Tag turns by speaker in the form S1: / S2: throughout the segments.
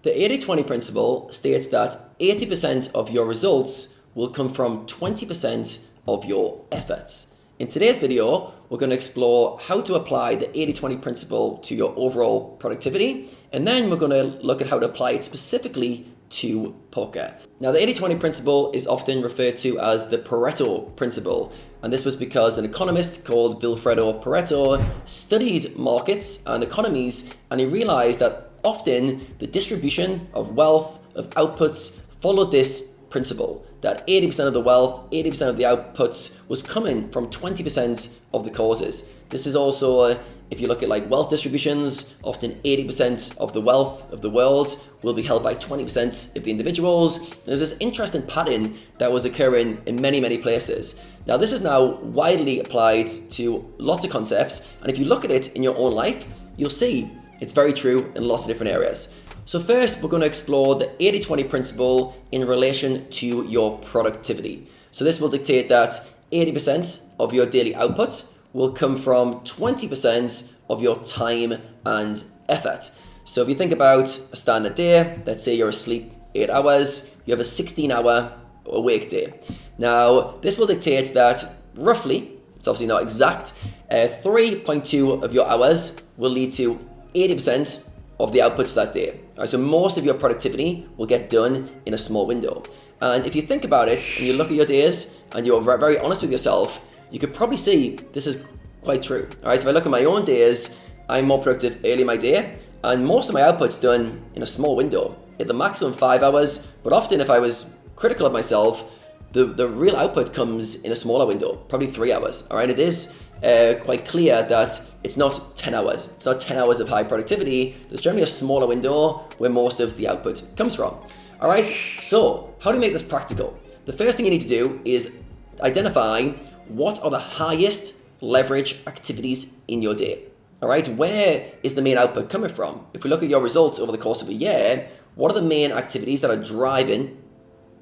S1: The 80-20 principle states that 80% of your results will come from 20% of your efforts. In today's video, we're going to explore how to apply the 80-20 principle to your overall productivity, and then we're going to look at how to apply it specifically to poker. Now, the 80-20 principle is often referred to as the Pareto principle, and this was because an economist called Vilfredo Pareto studied markets and economies, and he realized that often the distribution of wealth, of outputs, followed this principle, that 80% of the wealth, 80% of the outputs was coming from 20% of the causes. This is also, if you look at like wealth distributions, often 80% of the wealth of the world will be held by 20% of the individuals. And there's this interesting pattern that was occurring in many, many places. Now, this is now widely applied to lots of concepts, and if you look at it in your own life, you'll see it's very true in lots of different areas. So first, we're going to explore the 80-20 principle in relation to your productivity. So this will dictate that 80% of your daily output will come from 20% of your time and effort. So if you think about a standard day, let's say you're asleep 8 hours, you have a 16-hour awake day. Now, this will dictate that roughly, it's obviously not exact, 3.2 of your hours will lead to 80% of the outputs for that day. All right, so most of your productivity will get done in a small window. And if you think about it and you look at your days and you're very honest with yourself, you could probably see this is quite true. All right, so if I look at my own days, I'm more productive early in my day, and most of my output's done in a small window, at the maximum 5 hours. But often, if I was critical of myself, the real output comes in a smaller window, probably 3 hours. All right, it is quite clear that it's not 10 hours. It's not 10 hours of high productivity. There's generally a smaller window where most of the output comes from. All right, so how do we make this practical? The first thing you need to do is identify what are the highest leverage activities in your day. All right, where is the main output coming from? If we look at your results over the course of a year, what are the main activities that are driving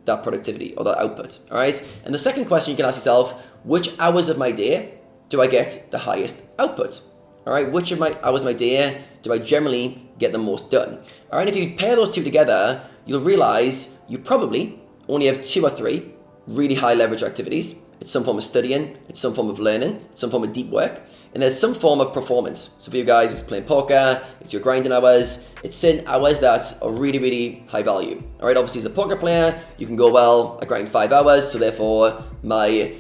S1: that productivity or that output? All right, and the second question you can ask yourself, which hours of my day do I get the highest output? All right, which of my hours of my day do I generally get the most done? All right, if you pair those two together, you'll realize you probably only have 2 or 3 really high leverage activities. It's some form of studying, it's some form of learning, it's some form of deep work, and there's some form of performance. So for you guys, it's playing poker, it's your grinding hours, it's certain hours that are really, really high value. All right, obviously as a poker player, you can go, well, I grind 5 hours, so therefore my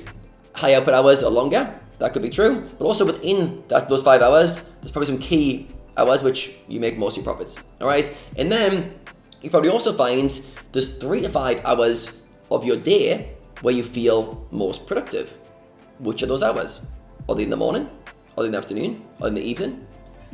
S1: high output hours are longer. That could be true, but also within those 5 hours, there's probably some key hours which you make most of your profits. All right, and then you probably also find there's 3 to 5 hours of your day where you feel most productive. Which are those hours? Are they in the morning? Are they in the afternoon? Are they in the evening?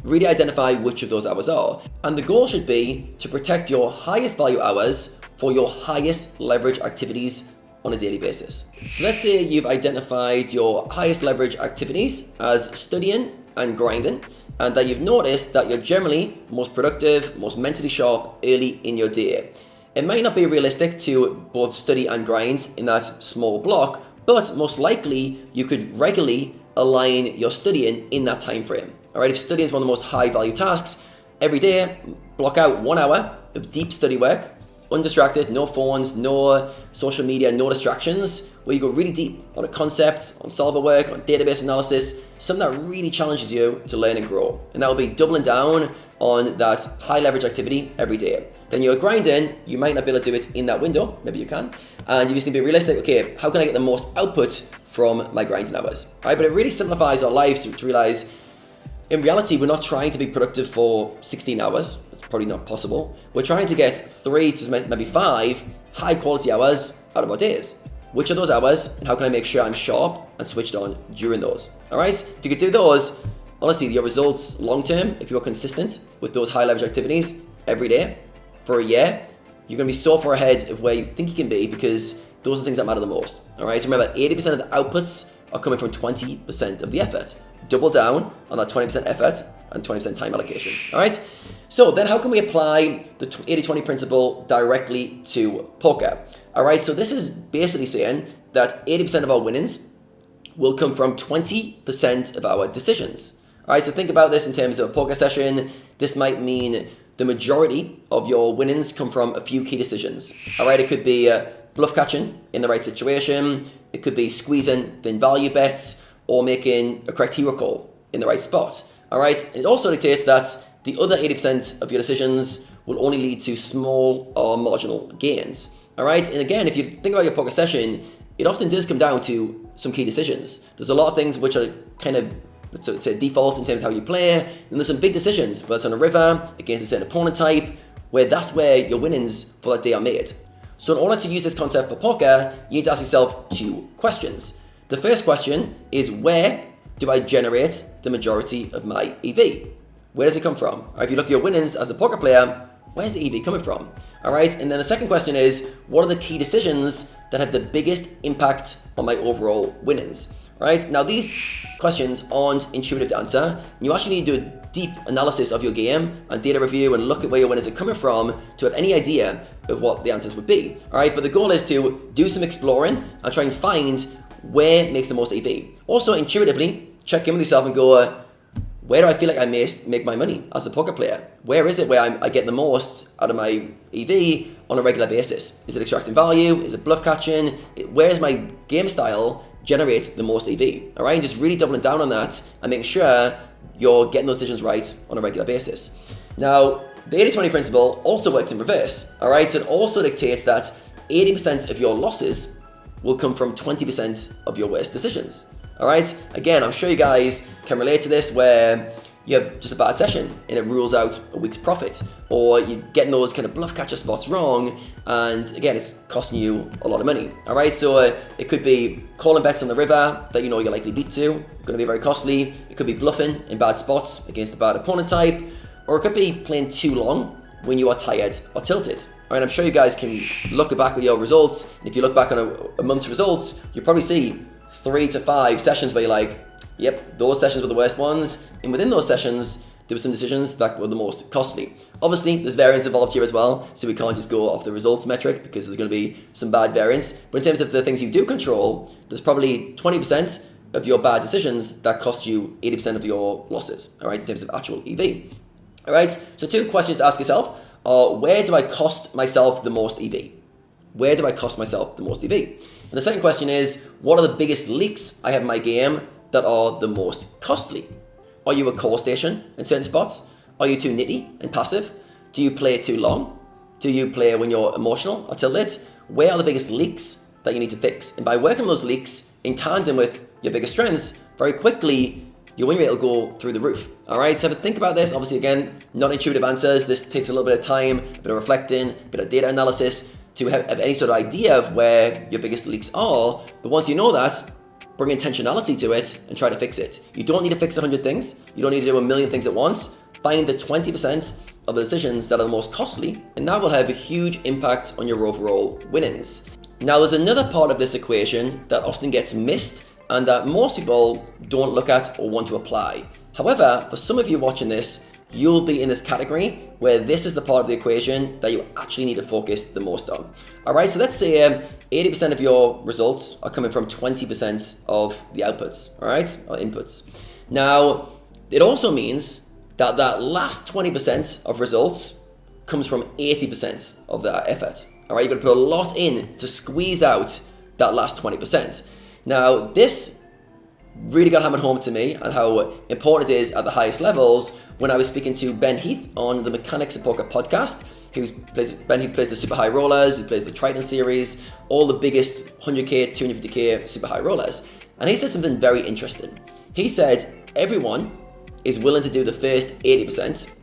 S1: Really identify which of those hours are. And the goal should be to protect your highest value hours for your highest leverage activities on a daily basis. So let's say you've identified your highest leverage activities as studying and grinding, and that you've noticed that you're generally most productive, most mentally sharp early in your day. It might not be realistic to both study and grind in that small block, but most likely you could regularly align your studying in that time frame. All right, if studying is one of the most high value tasks, every day block out 1 hour of deep study work, undistracted, no phones, no social media, no distractions, where you go really deep on a concept, on solver work, on database analysis, something that really challenges you to learn and grow. And that will be doubling down on that high leverage activity every day. Then you're grinding, you might not be able to do it in that window, maybe you can, and you just need to be realistic, okay, how can I get the most output from my grinding hours? All right, but it really simplifies our lives to realize, in reality, we're not trying to be productive for 16 hours. It's probably not possible. We're trying to get 3 to maybe 5 high quality hours out of our days. Which are those hours, and how can I make sure I'm sharp and switched on during those? All right, if you could do those, honestly, your results long term, if you're consistent with those high leverage activities every day for a year, you're gonna be so far ahead of where you think you can be, because those are the things that matter the most. All right, so remember, 80% of the outputs are coming from 20% of the effort. Double down on that 20% effort and 20% time allocation. All right, so then how can we apply the 80-20 principle directly to poker? All right, so this is basically saying that 80% of our winnings will come from 20% of our decisions. All right, so think about this in terms of a poker session. This might mean the majority of your winnings come from a few key decisions. All right, it could be bluff catching in the right situation. It could be squeezing thin value bets or making a correct hero call in the right spot. All right, it also dictates that the other 80% of your decisions will only lead to small or marginal gains. All right, and again, if you think about your poker session, it often does come down to some key decisions. There's a lot of things which are kind of it's a default in terms of how you play, and there's some big decisions, whether it's on a river, against a certain opponent type, where that's where your winnings for that day are made. So in order to use this concept for poker, you need to ask yourself two questions. The first question is, where do I generate the majority of my EV? Where does it come from? Or if you look at your winnings as a poker player, where's the EV coming from? All right, and then the second question is, what are the key decisions that have the biggest impact on my overall winnings? Right? Now, these questions aren't intuitive to answer. You actually need to do a deep analysis of your game and data review and look at where your winners are coming from to have any idea of what the answers would be. All right, but the goal is to do some exploring and try and find where makes the most EV. Also, intuitively, check in with yourself and go, where do I feel like I make my money as a poker player? Where is it where I get the most out of my EV on a regular basis? Is it extracting value? Is it bluff catching? Where is my game style generates the most EV? All right, and just really doubling down on that and making sure you're getting those decisions right on a regular basis. Now, the 80-20 principle also works in reverse. All right, so it also dictates that 80% of your losses will come from 20% of your worst decisions. All right, again, I'm sure you guys can relate to this, where you have just a bad session and it rules out a week's profit, or you're getting those kind of bluff catcher spots wrong, and again, it's costing you a lot of money. All right, so it could be calling bets on the river that you know you're likely beat to, going to be very costly. It could be bluffing in bad spots against a bad opponent type, or it could be playing too long when you are tired or tilted. All right, I'm sure you guys can look back at your results, and if you look back on a month's results, you'll probably see 3 to 5 sessions where you're like, yep, those sessions were the worst ones, and within those sessions, there were some decisions that were the most costly. Obviously, there's variance involved here as well, so we can't just go off the results metric because there's going to be some bad variance. But in terms of the things you do control, there's probably 20% of your bad decisions that cost you 80% of your losses, all right, in terms of actual EV. All right, so 2 questions to ask yourself are, where do I cost myself the most EV? Where do I cost myself the most EV? And the second question is, what are the biggest leaks I have in my game that are the most costly? Are you a call station in certain spots? Are you too nitty and passive? Do you play too long? Do you play when you're emotional or tilted? Where are the biggest leaks that you need to fix? And by working on those leaks in tandem with your biggest strengths, very quickly, your win rate will go through the roof. All right, so have a think about this. Obviously, again, not intuitive answers. This takes a little bit of time, a bit of reflecting, a bit of data analysis to have any sort of idea of where your biggest leaks are. But once you know that, bring intentionality to it and try to fix it. You don't need to fix 100 things. You don't need to do a million things at once. Find the 20% of the decisions that are the most costly, and that will have a huge impact on your overall winnings. Now, there's another part of this equation that often gets missed and that most people don't look at or want to apply. However, for some of you watching this, you'll be in this category where this is the part of the equation that you actually need to focus the most on. All right, so let's say 80% of your results are coming from 20% of the outputs, all right, or inputs. Now, it also means that that last 20% of results comes from 80% of that effort. All right, you've got to put a lot in to squeeze out that last 20%. Now, this really got hammered home to me and how important it is at the highest levels when I was speaking to Ben Heath on the Mechanics of Poker podcast. Ben Heath plays the super high rollers, he plays the Triton series, all the biggest 100k, 250k super high rollers. And he said something very interesting. He said everyone is willing to do the first 80%,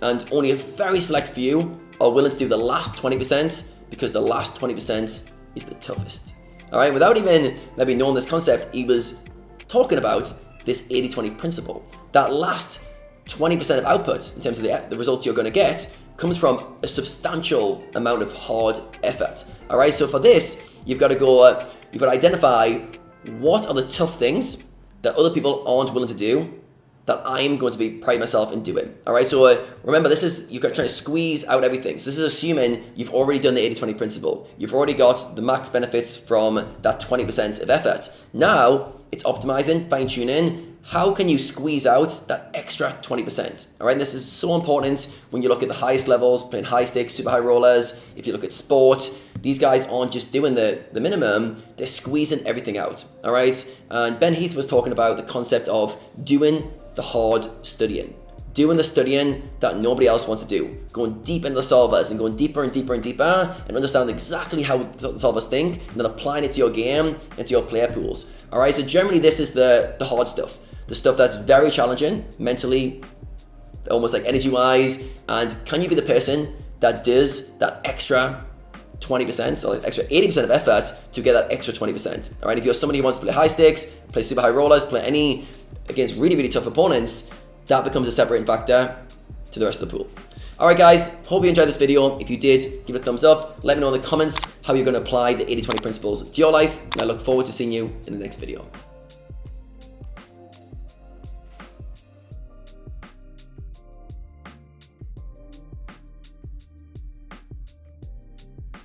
S1: and only a very select few are willing to do the last 20% because the last 20% is the toughest. All right, without even maybe knowing this concept, he was talking about this 80-20 principle. That last 20% of output in terms of the results you're going to get comes from a substantial amount of hard effort. All right, so for this, you've got to identify what are the tough things that other people aren't willing to do that I'm going to be pride myself in doing. All right, so remember, you're trying to squeeze out everything. So this is assuming you've already done the 80-20 principle. You've already got the max benefits from that 20% of effort. Now, it's optimizing, fine tuning. How can you squeeze out that extra 20%? All right, and this is so important when you look at the highest levels, playing high stakes, super high rollers. If you look at sport, these guys aren't just doing the minimum, they're squeezing everything out. All right, and Ben Heath was talking about the concept of doing the hard studying. Doing the studying that nobody else wants to do. Going deep into the solvers and going deeper and deeper and deeper and understanding exactly how the solvers think and then applying it to your game and to your player pools. All right, so generally this is the hard stuff. The stuff that's very challenging mentally, almost like energy-wise, and can you be the person that does that extra 20% or extra 80% of effort to get that extra 20%? All right, if you're somebody who wants to play high stakes, play super high rollers, play any against really, really tough opponents, that becomes a separating factor to the rest of the pool. All right, guys, hope you enjoyed this video. If you did, give it a thumbs up. Let me know in the comments how you're going to apply the 80-20 principles to your life, and I look forward to seeing you in the next video.